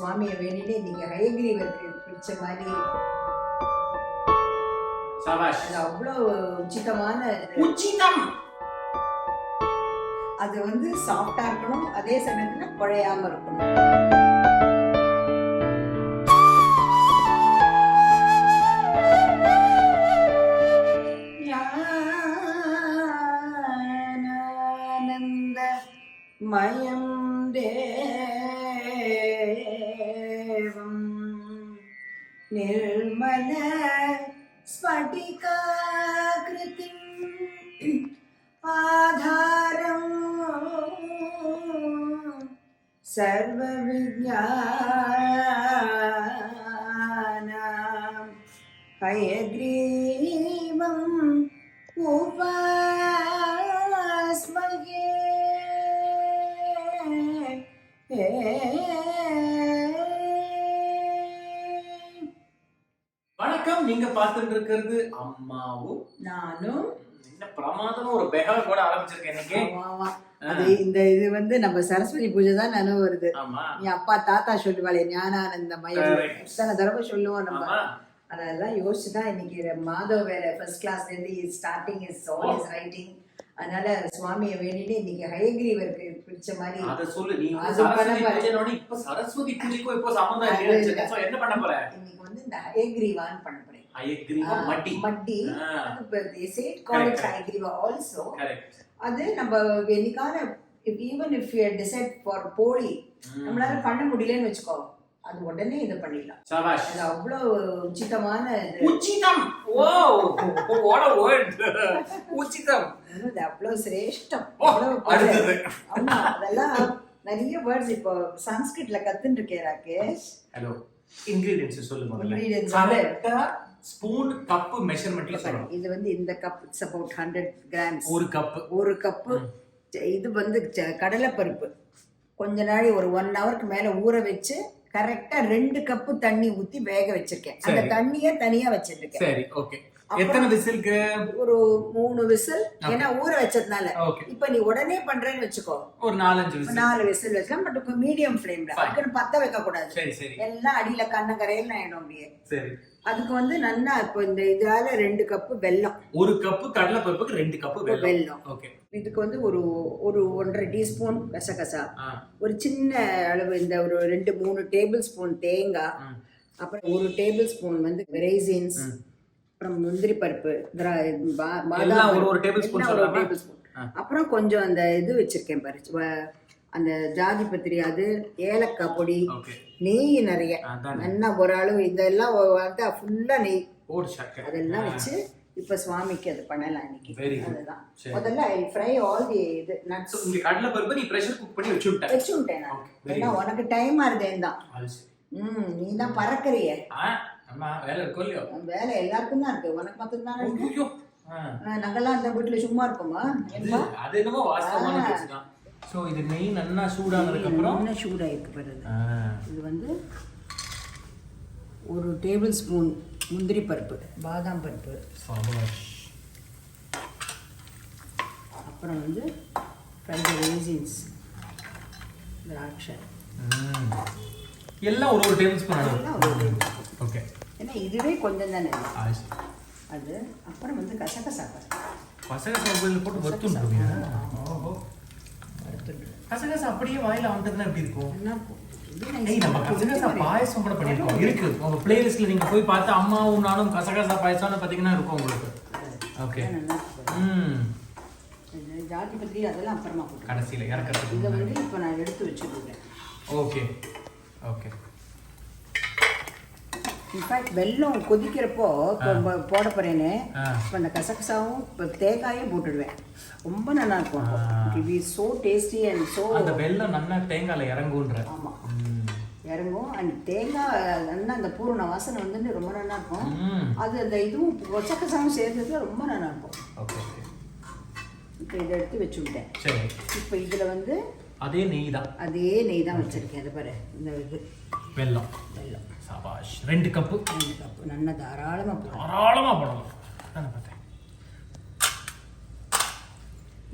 சுவாமியை வேண்டிட்டு இன்னைக்கு ஹயகிரீவருக்கு பிடிச்ச மாதிரி அது அவ்வளவு உச்சிதம். அது வந்து சாஃப்டா இருக்கணும், அதே சமயத்துல குழையாம இருக்கணும். ஞானானந்த மயம் தேவம் நிர்மல ஸ்படிகாக்ருதிம் ஆதாரம் சர்வ விஞ்ஞானம் ஹயக்ரீவம் உபாஸ்மகே. வணக்கம், நீங்க பார்த்துட்டு இருக்கிறது அம்மாவும் நானும். என்ன பிரமாதமா ஒரு பெஹா கூட ஆரம்பிச்சிருக்கேன் இன்னைக்கு. அது இது வந்து நம்ம சரஸ்வதி பூஜை தான் நினைவு வருது. என் அப்பா தாத்தா சொல்லுவாளே ஞானானந்த மயம், எத்தனை தடவை சொல்லுவோம் நம்ம. அதெல்லாம் யோசிச்சுதான் இன்னைக்கு மாதவ வேற ஃபர்ஸ்ட் கிளாஸ்ல இருந்து ஸ்டார்டிங் இஸ் ஆல்வேஸ் ரைட்டிங். அதனால சுவாமியை வேண்டிட்டு இன்னைக்கு ஹயகிரீவருக்கு பிடிச்ச மாதிரி அத சொல்லு. நீ சரஸ்வதி பூஜையோட இப்ப சரஸ்வதி பூஜைக்கு இப்ப சம்பந்தம் இல்ல. சோ என்ன பண்ண போற? இன்னைக்கு வந்து இந்த ஹயகிரீவான் பண்ண போறேன். ஹயகிரீவா மட்டி அது they say call it ஹயகிரீவா also. Correct. அது நம்ம என்னைக்கான even if you decide for போலி நம்மளால பண்ண முடியலன்னு வெச்சுக்கோ, அது உடனே இத பண்ணிடலாம். சபாஷ். அது அவ்வளவு உச்சிதமான உச்சிதம். ஓ what a word. உச்சிதம். அது அவ்வளவு சிரேஷ்டம். அடுத்து ஆமா, அதெல்லாம் நிறைய வேர்ட்ஸ் இப்போ சன்ஸ்கிரிட்ல கத்துட்டு இருக்கேன் ராகேஷ். ஹலோ, இன்கிரிடியன்ட்ஸ் சொல்லுங்க முதல்ல. இன்கிரிடியன்ட்ஸ் கரெக்ட்டா ஸ்பூன் கப் மெஷர்மென்ட்ல சொல்லணும். இது வந்து இந்த கப் இட்ஸ் அபௌட் 100 grams. ஒரு கப் இது வந்து கடலைப்பருப்பு கொஞ்ச நாள் ஒரு 1 ஹவருக்கு மேல ஊற வச்சு கரெக்டா 2 கப்பு தண்ணி ஊத்தி வேக வச்சிருக்கேன். அந்த தண்ணிய தனியா வச்சிருக்கேன். சரி, ஓகே. எத்தனை விசிலுக்கு? ஒரு 3 விசில். ஏன்னா ஊற வச்சதுனால. இப்ப நீ உடனே பண்றேன்னு வெச்சுக்கோ, ஒரு 4 விசில் வச்சலாம். பட் மீடியம் ஃப்ளேம்ல, அதுக்கு பத்த வைக்க கூடாது. எல்லாம் அடியில கண்ணகரையில ஆயிடும் அப்படியே. சரி. அதுக்கு வந்து நல்லா இப்போ இந்த இதால 2 கப்பு வெல்லம். 1 கப்பு கடலைப்பருப்புக்கு 2 கப்பு வெல்லம். ஓகே. இதுக்கு வந்து ஒரு 1.5 டீஸ்பூன் கசகசா, ஒரு சின்ன அளவு இந்த ஒரு 2-3 டேபிள் ஸ்பூன் தேங்காய், அப்புறம் 1 டேபிள் ஸ்பூன் வந்து ரெய்சின்ஸ், அப்புறம் முந்திரி பருப்பு, பாதாம் ஒரு டேபிள் ஸ்பூன், அப்புறம் கொஞ்சம் அந்த இது வச்சிருக்கேன் பாரு, அந்த ஜாதி பத்திரி, அது ஏலக்காய் பொடி, நெய் நிறைய, நல்லா ஒரு அளவு இதெல்லாம் வந்து ஃபுல்லா நெய் அதெல்லாம் வச்சு இப்ப சுவாமிக்கு அது பண்ணலாம் இன்னைக்கு. அதுதான் முதல்ல ஐ ஃப்ரை ஆல் தி இது நட்ஸ். இந்த கடலை பருப்பு நீ பிரஷர் குக் பண்ணி வச்சுட்டேன் நான். ஏன்னா உனக்கு டைம் ஆறுதேன் தான். நீ தான் பறக்கறியே. அம்மா வேலை இருக்கோ இல்லையோ? வேலை எல்லாருக்கும் தான் இருக்கு, உனக்கு மட்டும் தான் இருக்கு. நாங்கெல்லாம் அந்த வீட்டுல சும்மா இருக்கோமா? அது என்னமோ வாஸ்தவமான பேச்சுதான். சோ இது நெய் நல்லா சூடானதுக்கு அப்புறம் நல்லா சூடாயிருக்கு பாருங்க. இது வந்து 1 டேபிள் ஸ்பூன் முந்திரி பருப்பு, பாதாம் பருப்பு, அப்புறம் வந்து ஃப்ரைட் ரெய்சின்ஸ், திராட்சை, எல்லாம் ஒரு டேபிள் ஸ்பூன். ஓகே. ஏன்னா இதுவே கொஞ்சம் தானே அது. அப்புறம் வந்து கசகசா போட்டு வறுத்துடுங்க. கசகசா அப்படியே வாயில வந்துட்டுனா எப்படி இருக்கும்? நம்ம கசகசா பாயசம் கூட பண்ணிருக்கோம், இருக்கு உங்க பிளேலிஸ்ட்ல. நீங்க போய் பார்த்து அம்மாவும் நானும் கசகசா பாயசம்னு பாத்தீங்கன்னா இருக்கும் உங்களுக்கு. ஓகே. ஜாதி பத்திரி அதெல்லாம் அப்புறமா போட்டு கடைசியில இறக்குறதுக்கு இதை வந்து இப்போ நான் எடுத்து வச்சுருக்கேன். Okay okay. இன்ஃபேக்ட் வெல்லம் கொதிக்கிறப்போ போட போறேன்னு இப்போ அந்த கசகசாவும் இப்போ தேங்காயும் போட்டுடுவேன். ரொம்ப நல்லா இருக்கும். It is so tasty and so. அந்த வெல்லம் நல்லா தேங்காயில இறங்கும்ன்ற. ஆமா, இறங்கும். அண்ட் தேங்காய் நல்லா அந்த பூரண வாசனை வந்து ரொம்ப நல்லா இருக்கும். அது அந்த இதுவும் கசகசாவும் சேர்ந்ததுல ரொம்ப நல்லா இருக்கும். ஓகே. இப்போ இதை எடுத்து வச்சு விட்டேன். சரி. இப்போ இதுல வந்து அதே நெய் தான் வச்சிருக்கேன். அது பாரு, இந்த இது வெல்லம். சபாஷ். 2 கப்பு நல்லா தாராளமா போடலாம்.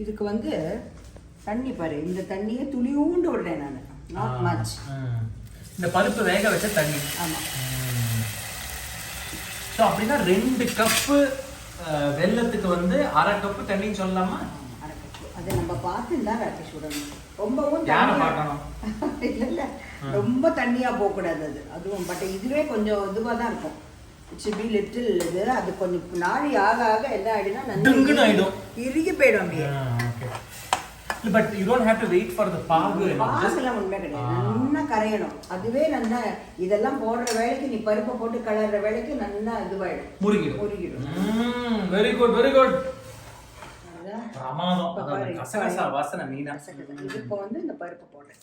இதுக்கு வந்து தண்ணி பாரு, இந்த தண்ணியை துளியூண்டு விடுறேன் நான், நாட் மச். இந்த பருப்பு வேக வச்ச தண்ணி. ஆமா. ஸோ அப்படின்னா 2 கப்பு வெல்லத்துக்கு வந்து 1/2 கப்பு தண்ணின்னு சொல்லலாமா? 1/2 கப்பு. அதை நம்ம பார்த்து தான் ராகேஷ் விடணும். ரொம்பவும் யாரை பார்க்கணும்? இல்ல ரொம்ப தண்ணியா போகக்கூடாது அது. அதுவும் பட் இதுவே கொஞ்சம் இதுவா தான் இருக்கும். இட்ஸ் பி லிட்டில் இது. அது கொஞ்சம் நாளி ஆக ஆக என்ன ஆயிடுனா நன்கு ஆயிடும், இறுகி போயிடும் அப்படியே. But you don't have to wait for the பாகு. பாகுலாம் உண்மை கிடையாது. நல்லா கரையணும். அதுவே நல்லா இதெல்லாம் போடுற வேலைக்கு நீ பருப்பை போட்டு கலர்ற வேலைக்கு நல்லா இதுவாயிடும், முருகிடும். Very good very good. பிரமாதம். கசகசா வாசனை மீனா. இப்போ வந்து இந்த பருப்பு போடுறேன்.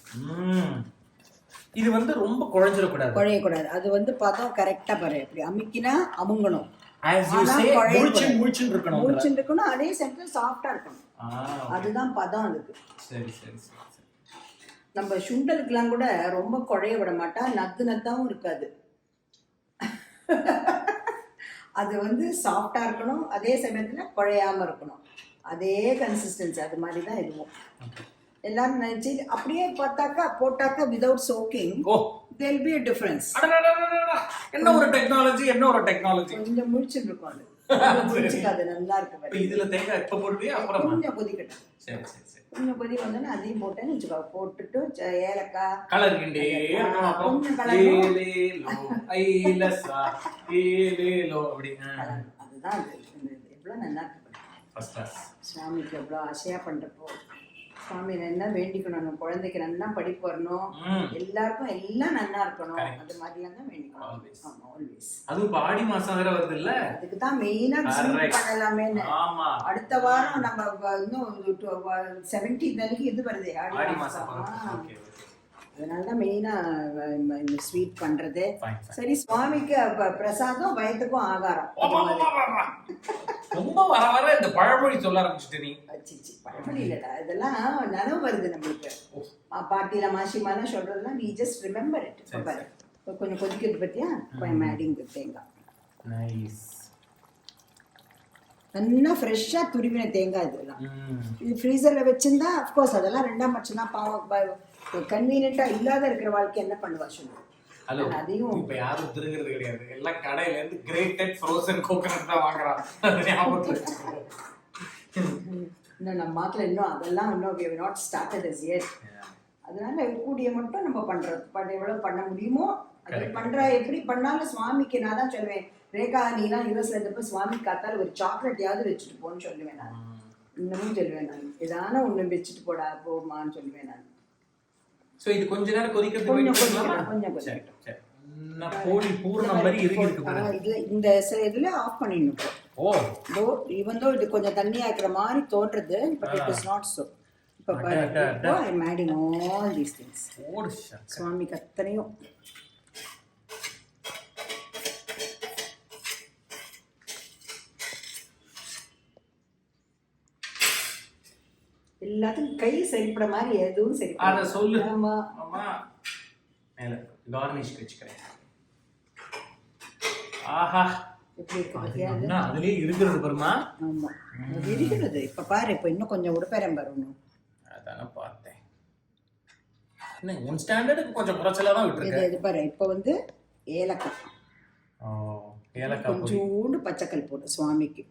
இது வந்து ரொம்ப குழையக்கூடாது. அது வந்து பதம் கரெக்டா பாரு. இப்படி அமுக்கினா அமுங்கணும். as you say முழிச்சு இருக்கணும். அதே சமயத்துல சாஃப்ட்டா இருக்கணும். அதுதான் பதம் அதுக்கு. சரி. நம்ம சுண்டலுக்குலாம் கூட ரொம்ப குழைய விட மாட்டா, நத்தாவும் இருக்காது. அது வந்து சாஃப்டா இருக்கணும், அதே சமயத்துல குழையாம இருக்கணும். அதே கன்சிஸ்டன்சி. அது மாதிரி தான் இதுவும். எல்லாரும் நினைச்சு அப்படியே பார்த்தாக்கா போட்டாக்கா without soaking there will be a difference. என்ன ஒரு டெக்னாலஜி. கொஞ்சம் முழிச்சுட்டு இருக்கும் அது. அது நல்லா இருக்கு. இதுல தேங்காய் எப்ப போடுவியா? அப்புறம் கொஞ்சம் கொதிக்கட்டும். சரி. கொஞ்சம் கொதி வந்தோன்னா அதையும் போட்டேன்னு வச்சுக்கோ. போட்டுட்டு ஏலக்காய் கலர் கிண்டே அப்புறம் அதுதான் எவ்வளோ நல்லா இருக்கு. சுவாமிக்கு எவ்வளோ ஆசையா பண்றப்போ சுவாமி நல்லா வேண்டிக்கணும். குழந்தைக்கு நல்லா படிப்பு வரணும், எல்லாருக்கும் எல்லாம் நல்லா இருக்கணும். அது மாதிரிலாம் தான் வேண்டிக்கணும். ஆமா, ஆல்வேஸ். அது ஆடி மாசம் வேற வருது இல்ல, அதுக்கு தான் மெயினா பண்ணலாமே. அடுத்த வாரம் நம்ம இன்னும் 17 அன்னைக்கு இது வருது ஆடி மாசம். அதனாலதான் மெயினா இந்த ஸ்வீட் பண்றது. சரி, சுவாமிக்கு பிரசாதம், வயத்துக்கும் ஆகாரம். ரொம்ப வர வர இந்த பழமொழி சொல்ல ஆரம்பிச்சுட்டு நீ. பழமொழி இல்லடா, இதெல்லாம் நனவு வருது நம்மளுக்கு. பாட்டில மாசிமாலாம் சொல்றதுலாம் we just remember it. கொஞ்சம் கொதிக்கிறது பத்தியா, கொஞ்சம் ஆடிங் தேங்காய். நைஸ். நல்லா ஃப்ரெஷ்ஷா துருவின தேங்காய். இதெல்லாம் இது ஃப்ரீசர்ல வச்சிருந்தா அஃப்கோர்ஸ் அதெல்லாம் 2ஆம் பட்சம் தான். பாவம் கன்வீனியன்ட்டா இல்லாத இருக்கிற வாழ்க்கை என்ன பண்ணுவா சொல்லு. ஹலோ, அதையும் இப்ப யாரும் திருங்கிறது கிடையாது. எல்லாம் கடையில இருந்து கிரேட்டட் ஃப்ரோசன் கோகனட் தான் வாங்குறான். இன்னும் நம்ம மாத்திர இன்னும் அதெல்லாம் இன்னும் we have not started as yet. அதனால கூடிய மட்டும் நம்ம பண்றது எவ்வளவு பண்ண முடியுமோ அது பண்ற. எப்படி பண்ணாலும் சுவாமிக்கு நான் தான் சொல்லுவேன், ரேகா நீலாம் யூஎஸ்ல இருந்தப்ப சுவாமி காத்தால ஒரு சாக்லேட்யாவது வச்சுட்டு போன்னு சொல்லுவேன் நான். இன்னமும் சொல்லுவேன் நான், ஏதான ஒண்ணு வச்சுட்டு போமான்னு சொல்லுவேன் நான். சோ இது கொஞ்ச நேரம் கொதிக்கிறது. கொஞ்சம் போடி பூரண மாதிரி இருக்கு. இந்த இதுல ஆஃப் பண்ணிடணும். even though இது கொஞ்சம் தண்ணியா இருக்கிற மாதிரி தோன்றது, but it is not so. இப்போ I am adding all these things. சுவாமி கத்தனையும் எல்லாத்துக்கும் கை சரிப்பட மாதிரி எதுவும் சரி. அத சொல்லு. ஆமா மேல கார்னிஷ் வெச்சுக்கிறேன். ஆஹா, எப்படி இருக்கு பாத்தியா? அதுலயே இருக்குது பாருமா. ஆமா, அது இருக்குது. இப்ப பாரு, இப்ப இன்னும் கொஞ்சம் உடுப்பேரம் பாருங்க. அதான பார்த்தேன். என்ன ஒன் ஸ்டாண்டர்டுக்கு கொஞ்சம் குறைச்சலா தான் விட்டுருக்கேன். இது பாரு, இப்ப வந்து ஏலக்காய். ஏலக்காய் கொஞ்சோண்டு பச்சைக்கல் போட்டு சுவாமிக்கு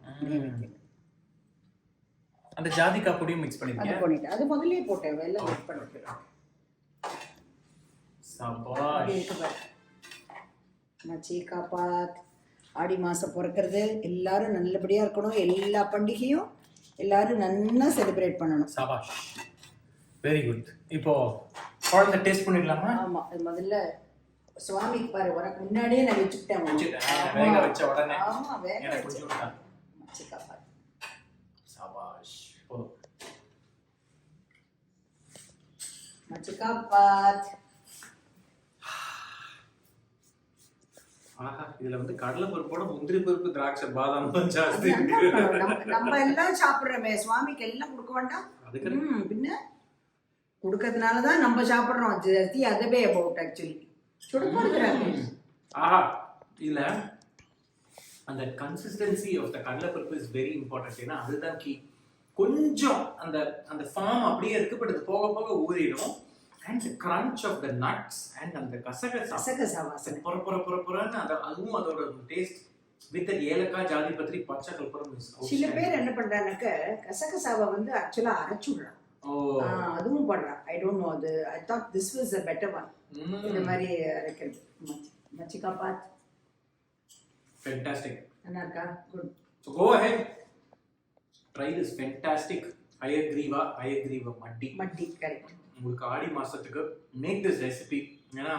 அந்த ஜாதிக்காய் பொடியும் மிக்ஸ் பண்ணிருக்கேன். அது முதல்லயே போட்டேன், வெல்லம் மிக்ஸ் பண்ணிருக்கேன். சபாஷ். மச்சி காப்பாத். ஆடி மாசம் பிறக்கிறது, எல்லாரும் நல்லபடியா இருக்கணும். எல்லா பண்டிகையும் எல்லாரும் நல்லா செலிப்ரேட் பண்ணணும். சபாஷ், வெரி குட். இப்போ குழந்தை டேஸ்ட் பண்ணிடலாமா? ஆமா, அது முதல்ல சுவாமிக்கு பாரு, உனக்கு முன்னாடியே நான் வச்சுட்டேன். வேக வச்ச உடனே. ஆமா, வேக வச்சேன். மச்சி காப்பாத். சபாஷ். மச்சி காப்பாத். ஆஹா, இதுல வந்து கடலை பருப்போட முந்திரி பருப்பு, திராட்சை, பாதாம் ஜாஸ்தி. நம்ம எல்லாம் சாப்பிடுறோமே, சுவாமிக்கு எல்லாம் கொடுக்க வேண்டாம்? பின்ன கொடுக்கறதுனாலதான் நம்ம சாப்பிடுறோம். அதவே அபவுட் ஆக்சுவலி சுடுப்படுறாங்க. ஆஹா, இதுல அந்த கன்சிஸ்டன்சி ஆஃப் த கடலை பருப்பு இஸ் வெரி இம்பார்ட்டன்ட். ஏன்னா அதுதான் கீ. கொஞ்சம் அந்த அந்த ஃபார்ம் அப்படியே இருக்கு, பட் அது போக போக ஊறிடும். and the crunch of the nuts and அந்த கசகசா கசகசா வாசனை புறன்னு அதுவும் அதோட டேஸ்ட் வித் ஏலக்காய் ஜாதிபத்திரி பச்சை கற்பூரம் சில பேர் என்ன பண்றாங்கன்னாக்க கசகசாவை வந்து ஆக்சுவலா அரைச்சுடுறான் அதுவும் பண்றான் ஐ டோன்ட் நோ அது I thought this was a better one இந்த மாதிரி அரைக்கிறது மச்சிகா பாத் fantastic நல்லா இருக்கா good so go ahead try this fantastic Hayagriva mitti correct உங்களுக்கு ஆடி மாசத்துக்கு மேக் திஸ் ரெசிபி ஏன்னா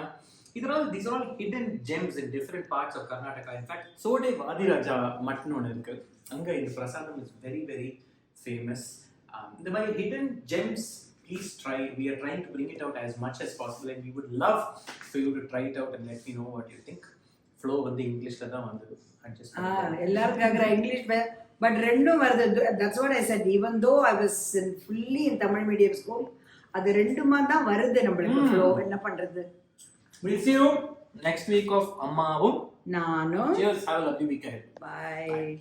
இதெல்லாம் these are all hidden gems in different parts of Karnataka. In fact, Sode Vadiraja mutton ஒன்று இருக்கு அங்க இந்த பிரசாதம் is very very famous. இந்த மாதிரி hidden gems please try. We are trying to bring it out as much as possible and we would love for you to try it out and let me know what you think. Flow வந்து இங்கிலீஷ்ல தான் வந்தது adjust எல்லாரும் கேக்குற English but ரெண்டும் வருது. that's what I said, even though I was fully in Tamil medium school அது ரெண்டுமா தான் வருது நம்மளுக்கு flow. என்ன பண்றது? We'll see you next week of Ammaavum. Nanu. Cheers. Have a lovely week ahead. Bye.